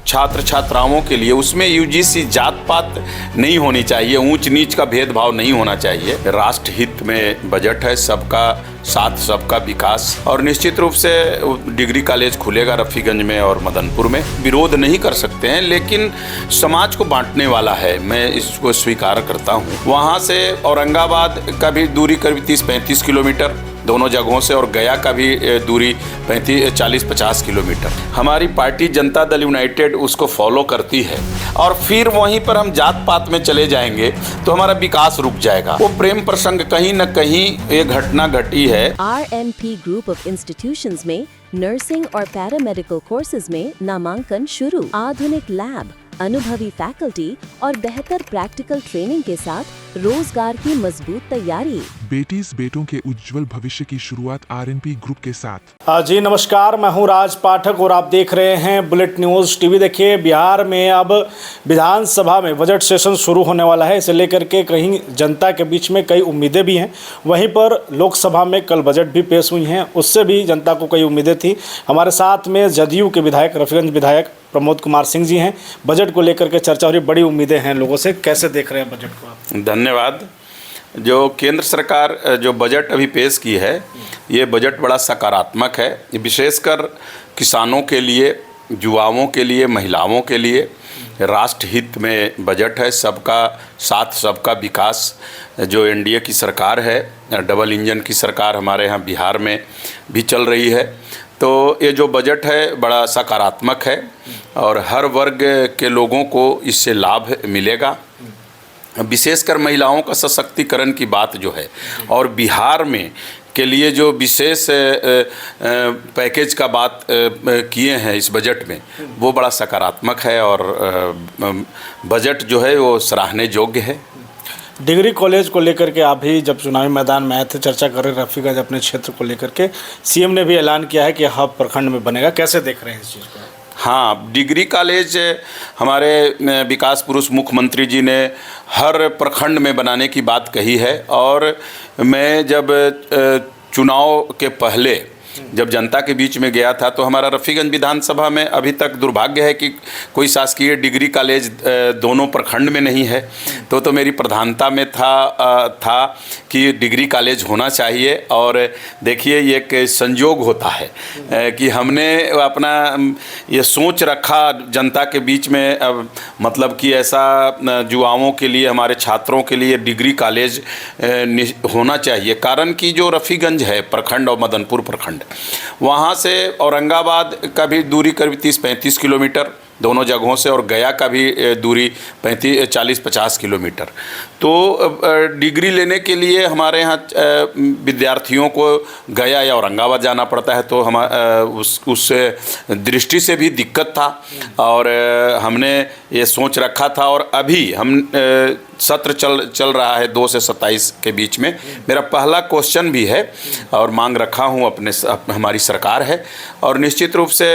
छात्र छात्राओं के लिए, उसमें यूजीसी जात पात नहीं होनी चाहिए, ऊंच नीच का भेदभाव नहीं होना चाहिए। राष्ट्र हित में बजट है, सबका साथ सबका विकास। और निश्चित रूप से डिग्री कॉलेज खुलेगा रफीगंज में और मदनपुर में। विरोध नहीं कर सकते हैं, लेकिन समाज को बांटने वाला है, मैं इसको स्वीकार करता हूँ। वहाँ से औरंगाबाद का भी दूरी करीब 30-35 किलोमीटर दोनों जगहों से, और गया का भी दूरी 40-50 किलोमीटर। हमारी पार्टी जनता दल यूनाइटेड उसको फॉलो करती है, और फिर वहीं पर हम जात पात में चले जाएंगे तो हमारा विकास रुक जाएगा। वो प्रेम प्रसंग कहीं न कहीं ये घटना घटी है। RNP ग्रुप ऑफ इंस्टीट्यूशंस में नर्सिंग और पैरामेडिकल कोर्सेज में नामांकन शुरू। आधुनिक लैब, अनुभवी फैकल्टी और बेहतर प्रैक्टिकल ट्रेनिंग के साथ रोजगार की मजबूत तैयारी। बेटीज बेटों के उज्जवल भविष्य की शुरुआत RNP ग्रुप के साथ। जी नमस्कार, मैं हूं राज पाठक और आप देख रहे हैं बुलेट न्यूज़ टीवी। देखिए, बिहार में अब विधानसभा में बजट सेशन शुरू होने वाला है। इसे लेकर के कहीं जनता के बीच में कई उम्मीदें भी हैं। वहीं पर लोकसभा में कल बजट भी पेश हुई हैं, उससे भी जनता को कई उम्मीदें थी। हमारे साथ में जदयू के विधायक, रफीगंज विधायक प्रमोद कुमार सिंह जी हैं। बजट को लेकर के चर्चा हो रही, बड़ी उम्मीदें हैं लोगों से। कैसे देख रहे हैं बजट को आप? धन्यवाद। जो केंद्र सरकार जो बजट अभी पेश की है, ये बजट बड़ा सकारात्मक है। विशेषकर किसानों के लिए, युवाओं के लिए, महिलाओं के लिए राष्ट्र हित में बजट है। सबका साथ सबका विकास जो एनडीए की सरकार है, डबल इंजन की सरकार हमारे यहाँ बिहार में भी चल रही है। तो ये जो बजट है बड़ा सकारात्मक है और हर वर्ग के लोगों को इससे लाभ मिलेगा। विशेषकर महिलाओं का सशक्तिकरण की बात जो है, और बिहार में के लिए जो विशेष पैकेज का बात किए हैं इस बजट में, वो बड़ा सकारात्मक है और बजट जो है वो सराहने योग्य है। डिग्री कॉलेज को लेकर के आप भी जब चुनावी मैदान में आए थे, चर्चा कर रहे रफीगंज अपने क्षेत्र को लेकर के, सीएम ने भी ऐलान किया है कि हब प्रखंड में बनेगा। कैसे देख रहे हैं इस चीज़ को? हाँ, डिग्री कॉलेज हमारे विकास पुरुष मुख्यमंत्री जी ने हर प्रखंड में बनाने की बात कही है। और मैं जब चुनाव के पहले जब जनता के बीच में गया था, तो हमारा रफीगंज विधानसभा में अभी तक दुर्भाग्य है कि कोई शासकीय डिग्री कॉलेज दोनों प्रखंड में नहीं है। तो मेरी प्रधानता में था कि डिग्री कॉलेज होना चाहिए। और देखिए, ये एक संयोग होता है कि हमने अपना ये सोच रखा जनता के बीच में, मतलब कि ऐसा युवाओं के लिए, हमारे छात्रों के लिए डिग्री कॉलेज होना चाहिए। कारण कि जो रफीगंज है प्रखंड और मदनपुर प्रखंड, वहाँ से औरंगाबाद का भी दूरी करीब 30-35 किलोमीटर दोनों जगहों से, और गया का भी दूरी 40-50 किलोमीटर। तो डिग्री लेने के लिए हमारे यहाँ विद्यार्थियों को गया या औरंगाबाद जाना पड़ता है। तो हम उस दृष्टि से भी दिक्कत था, और हमने ये सोच रखा था। और अभी हम सत्र चल रहा है 2 से 27 के बीच में। मेरा पहला क्वेश्चन भी है और मांग रखा हूँ हमारी सरकार है, और निश्चित रूप से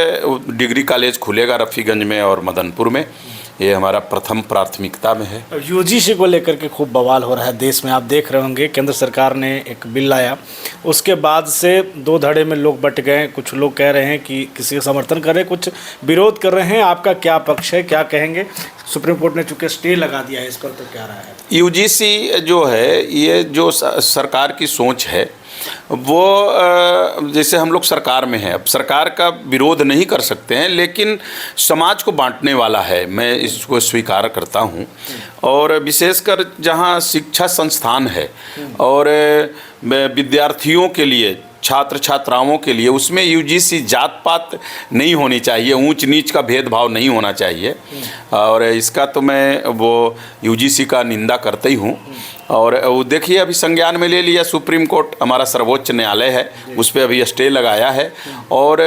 डिग्री कॉलेज खुलेगा रफीगंज में और मदनपुर में। ये हमारा प्रथम प्राथमिकता में है। यूजीसी को लेकर के खूब बवाल हो रहा है देश में। आप देख रहे होंगे, केंद्र सरकार ने एक बिल लाया, उसके बाद से 2 धड़े में लोग बट गए। कुछ लोग कह रहे हैं कि किसी का समर्थन कर रहे हैं, कुछ विरोध कर रहे हैं। आपका क्या पक्ष है, क्या कहेंगे? सुप्रीम कोर्ट ने चूँकि स्टे लगा दिया है इस पर, तो क्या रहा है? यूजीसी जो है, ये जो सरकार की सोच है, वो जैसे हम लोग सरकार में हैं, अब सरकार का विरोध नहीं कर सकते हैं, लेकिन समाज को बांटने वाला है, मैं इसको स्वीकार करता हूं। और विशेषकर जहां शिक्षा संस्थान है और विद्यार्थियों के लिए, छात्र छात्राओं के लिए, उसमें यूजीसी जात पात नहीं होनी चाहिए, ऊंच नीच का भेदभाव नहीं होना चाहिए। और इसका तो मैं वो यूजीसी का निंदा करता ही हूँ। और वो देखिए, अभी संज्ञान में ले लिया सुप्रीम कोर्ट, हमारा सर्वोच्च न्यायालय है, उस पर अभी स्टे लगाया है। और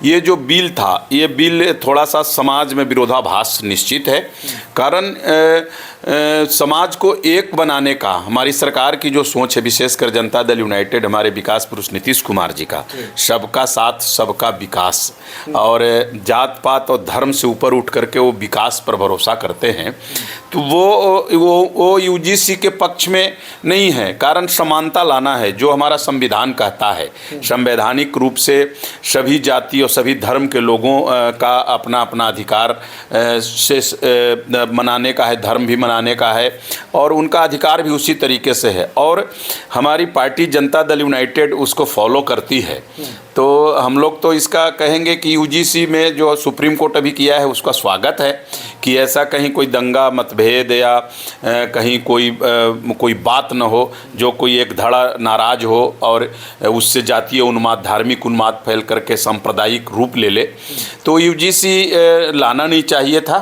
ये जो बिल था, ये बिल थोड़ा सा समाज में विरोधाभास निश्चित है। कारण समाज को एक बनाने का हमारी सरकार की जो सोच है, विशेषकर जनता दल यूनाइटेड, हमारे विकास पुरुष नीतीश कुमार जी का, सबका साथ सबका विकास, और जात पात और धर्म से ऊपर उठ करके वो विकास पर भरोसा करते हैं। तो वो यूजीसी के पक्ष में नहीं है, कारण समानता लाना है जो हमारा संविधान कहता है। संवैधानिक रूप से सभी जाति और सभी धर्म के लोगों का अपना अपना अधिकार से मनाने का है, धर्म भी मनाने का है और उनका अधिकार भी उसी तरीके से है और हमारी पार्टी जनता दल यूनाइटेड उसको फॉलो करती है। तो हम लोग तो इसका कहेंगे कि यूजीसी में जो सुप्रीम कोर्ट अभी किया है उसका स्वागत है कि ऐसा कहीं कोई दंगा मतभेद या कहीं कोई बात न हो जो कोई एक धड़ा नाराज हो और उससे जातीय उन्माद, धार्मिक उन्माद फैल करके सांप्रदायिक रूप ले ले। तो यूजीसी लाना नहीं चाहिए था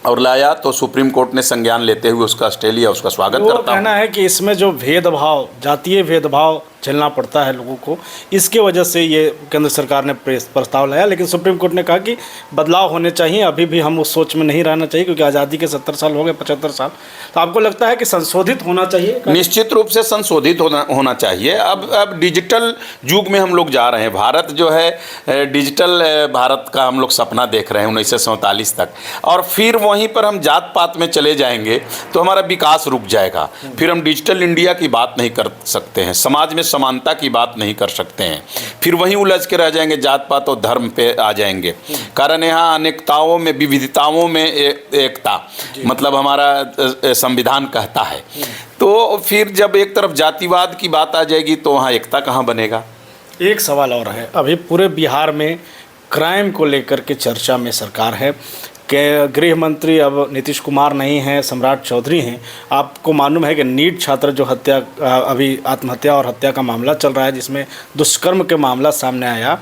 और लाया तो सुप्रीम कोर्ट ने संज्ञान लेते हुए उसका स्टे लिया, उसका स्वागत करता हूं। कहना है कि इसमें जो भेदभाव, जातीय भेदभाव झेलना पड़ता है लोगों को, इसके वजह से ये केंद्र सरकार ने प्रस्ताव लाया, लेकिन सुप्रीम कोर्ट ने कहा कि बदलाव होने चाहिए, अभी भी हम उस सोच में नहीं रहना चाहिए क्योंकि आज़ादी के 70 साल हो गए, 75 साल। तो आपको लगता है कि संशोधित होना चाहिए? निश्चित रूप से संशोधित होना चाहिए। अब डिजिटल युग में हम लोग जा रहे हैं। भारत जो है डिजिटल भारत का हम लोग सपना देख रहे हैं 1947 तक, और फिर वहीं पर हम जात पात में चले जाएंगे तो हमारा विकास रुक जाएगा। फिर हम डिजिटल इंडिया की बात नहीं कर सकते हैं, समाज में समानता की बात नहीं कर सकते हैं, फिर वहीं उलझ के रह जाएंगे, जात पात और धर्म पे आ जाएंगे। कारण यहाँ अनेकताओं में विविधताओं में एकता, मतलब हमारा संविधान कहता है। तो फिर जब एक तरफ जातिवाद की बात आ जाएगी तो वहाँ एकता कहाँ बनेगा। एक सवाल और है, अभी पूरे बिहार में क्राइम को लेकर के चर्चा में सरकार है कि गृह मंत्री अब नीतीश कुमार नहीं हैं, सम्राट चौधरी हैं। आपको मालूम है कि नीट छात्र जो हत्या, अभी आत्महत्या और हत्या का मामला चल रहा है जिसमें दुष्कर्म के मामला सामने आया,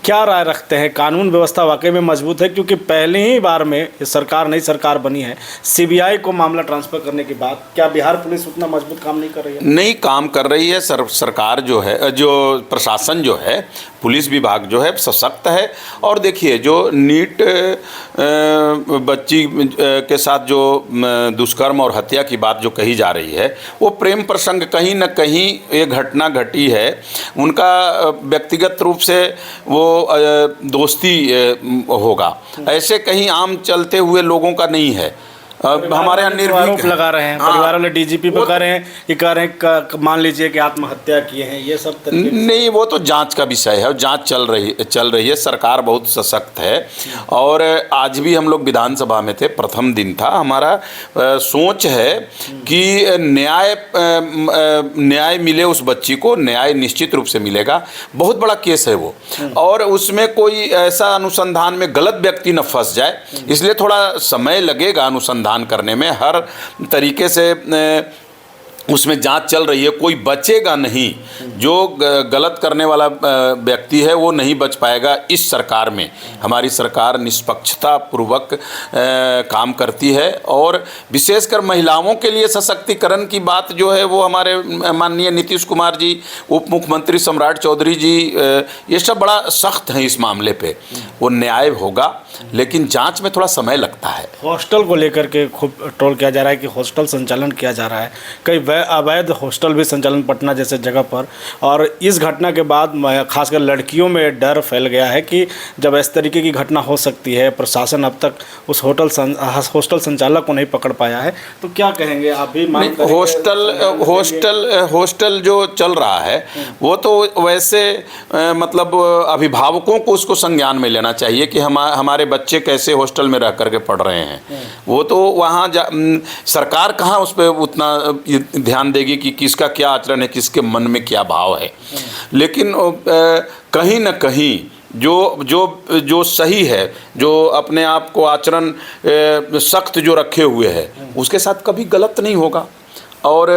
क्या राय रखते हैं? कानून व्यवस्था वाकई में मजबूत है? क्योंकि पहली ही बार में ये सरकार, नई सरकार बनी है, सीबीआई को मामला ट्रांसफ़र करने के बाद क्या बिहार पुलिस उतना मजबूत काम नहीं कर रही है? नहीं काम कर रही है। सरकार जो है, जो प्रशासन जो है, पुलिस विभाग जो है सशक्त है। और देखिए जो नीट बच्ची के साथ जो दुष्कर्म और हत्या की बात जो कही जा रही है, वो प्रेम प्रसंग कहीं न कहीं ये घटना घटी है। उनका व्यक्तिगत रूप से वो दोस्ती होगा, ऐसे कहीं आम चलते हुए लोगों का नहीं है। हमारे यहाँ निर्भीक लगा रहे हैं, परिवार वाले डीजीपी पे कह रहे हैं कि कह रहे हैं मान लीजिए कि आत्महत्या किए हैं, ये सब नहीं, वो तो जांच का विषय है और जांच चल रही है। सरकार बहुत सशक्त है और आज भी हम लोग विधानसभा में थे, प्रथम दिन था हमारा। सोच है कि न्याय मिले उस बच्ची को, न्याय निश्चित रूप से मिलेगा। बहुत बड़ा केस है वो, और उसमें कोई ऐसा अनुसंधान में गलत व्यक्ति न फंस जाए, इसलिए थोड़ा समय लगेगा अनुसंधान करने में। हर तरीके से उसमें जांच चल रही है, कोई बचेगा नहीं। जो गलत करने वाला व्यक्ति है वो नहीं बच पाएगा। इस सरकार में हमारी सरकार निष्पक्षता पूर्वक काम करती है और विशेषकर महिलाओं के लिए सशक्तिकरण की बात जो है वो हमारे माननीय नीतीश कुमार जी, उप मुख्यमंत्री सम्राट चौधरी जी, ये सब बड़ा सख्त हैं इस मामले पे। वो न्याय होगा, लेकिन जांच में थोड़ा समय लगता है। हॉस्टल को लेकर के खूब ट्रोल किया जा रहा है कि हॉस्टल संचालन किया जा रहा है, कई अवैध हॉस्टल भी संचालन पटना जैसे जगह पर। और इस घटना के बाद खासकर लड़कियों में डर फैल गया है कि जब इस तरीके की घटना हो सकती है, प्रशासन अब तक उस हॉस्टल संचालक को नहीं पकड़ पाया है, तो क्या कहेंगे आप भी? हॉस्टल जो चल रहा है वो तो वैसे मतलब अभिभावकों को उसको संज्ञान में लेना चाहिए कि हमारे बच्चे कैसे हॉस्टल में रह करके पढ़ रहे हैं। वो तो वहाँ सरकार कहाँ उस पर उतना ध्यान देगी कि किसका क्या आचरण है, किसके मन में क्या भाव है। लेकिन कहीं न कहीं जो सही है, जो अपने आप को आचरण सख्त जो रखे हुए है, उसके साथ कभी गलत नहीं होगा। और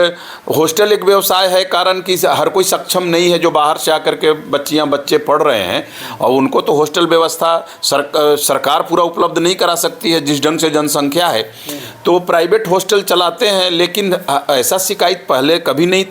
हॉस्टल एक व्यवसाय है, कारण कि हर कोई सक्षम नहीं है जो बाहर से आकर के बच्चे पढ़ रहे हैं, और उनको तो हॉस्टल व्यवस्था सरकार पूरा उपलब्ध नहीं करा सकती है जिस ढंग से जनसंख्या है। तो प्राइवेट हॉस्टल चलाते हैं, लेकिन ऐसा शिकायत पहले कभी नहीं